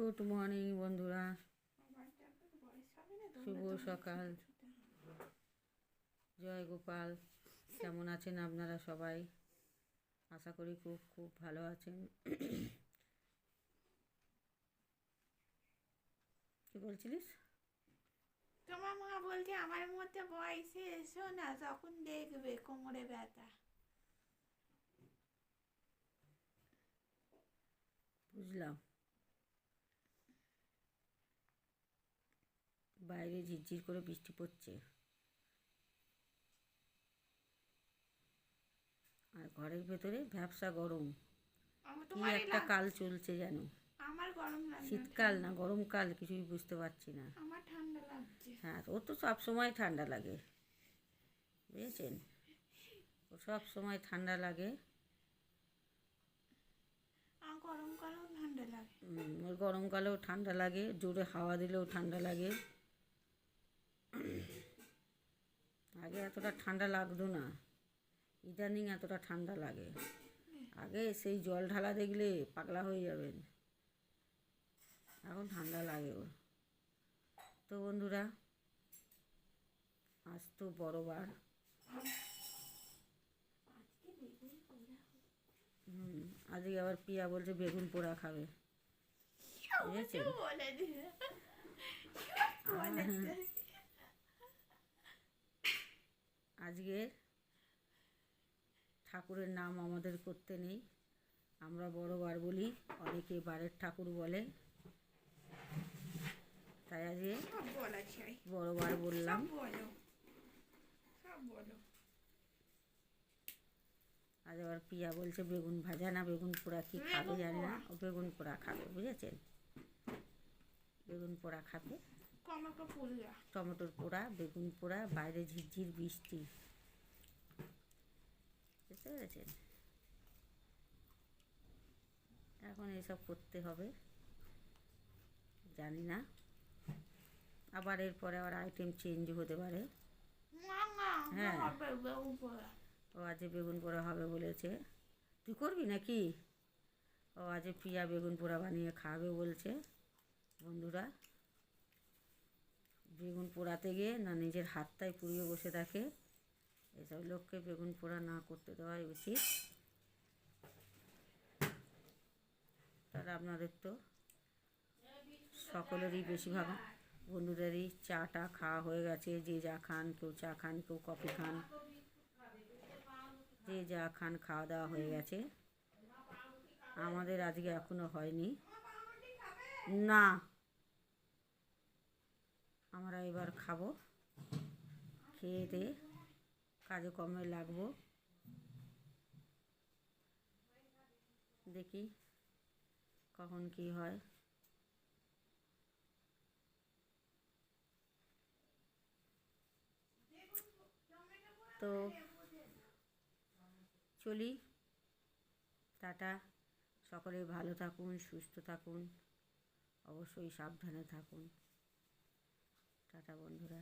Good morning বন্ধুরা, শুভ সকাল, জয় গোপাল। কেমন আছেন আপনারা সবাই? আশা করি খুব খুব ভালো আছেন। কি বলছিলিস? তোমার মা বলছে আমার মধ্যে বয়সে এসো না, তখন দেখবে কোমরে ব্যথা। বুঝলাম। বাইরে ঝিরঝির করে বৃষ্টি পড়ছে, আর ঘরের ভেতরে ভ্যাপসা গরম। কি একটা কাল চলছে যেন। আমার গরম লাগছে, শীতকাল না গরমকাল কিছুই বুঝতে পারছি না। আমার ঠান্ডা লাগছে। হ্যাঁ, ও তো সব সময় ঠান্ডা লাগে, বুঝেছেন? ও সব সময় ঠান্ডা লাগে। আমার গরমকালেও ঠান্ডা লাগে। ওর গরমকালেও ঠান্ডা লাগে, জোরে হাওয়া দিলেও ঠান্ডা লাগে। আগে এতটা ঠান্ডা লাগতো না, ইদানিং এতটা ঠান্ডা লাগে। আগে সেই জল ঢালা দেখলে পাগলা হয়ে যাবেন, এখন ঠান্ডা লাগে ওর। তো বন্ধুরা, আজ তো বড় বার। আজকে আবার পিয়া বলছে বেগুন পোড়া খাবে, বুঝেছেন? আজকে ঠাকুরের নাম আমাদের করতে নেই, আমরা বড় বার বলি, অনেকে বারের ঠাকুর বলে, তাই আজকে বড় বার বললাম। আজ আবার পিয়া বলছে বেগুন ভাজা না বেগুন পোড়া কি খাবে জানি না, ও বেগুন পোড়া খাবে, বুঝেছেন? বেগুন পোড়া খাবে, টমেটোর পোড়া, বেগুন পোড়া, বাইরে ঝিরঝির বৃষ্টি, বুঝতে পেরেছেন? এখন এসব করতে হবে, জানি না আবার এরপরে আবার আইটেম চেঞ্জ হতে পারে। হ্যাঁ, ও আজ বেগুন পোড়া হবে বলেছে। তুই করবি নাকি? ও আজ পিয়া বেগুন পোড়া বানিয়ে খাবে বলছে। বন্ধুরা, বেগুন পোড়াতে গিয়ে না নিজের হাতটাই পুড়িয়ে বসে থাকে। এসব লোককে বেগুন পোড়া না করতে দেওয়াই উচিত। তাহলে আপনাদের তো সকলেরই বেশিরভাগ বন্ধুদেরই চাটা খাওয়া হয়ে গেছে। যে যা খান, কেউ চা খান, কেউ কফি খান, যে যা খান খাওয়া দাওয়া হয়ে গেছে। আমাদের আজকে এখনো হয়নি। না, আমরা এবার খাবো, খেয়ে দিয়ে কাজে কর্মে লাগবো। দেখি কখন কি হয়। তো চলি, টাটা। সকলে ভালো থাকুন, সুস্থ থাকুন, অবশ্যই সাবধানে থাকুন। টাটা বন্ধুরা।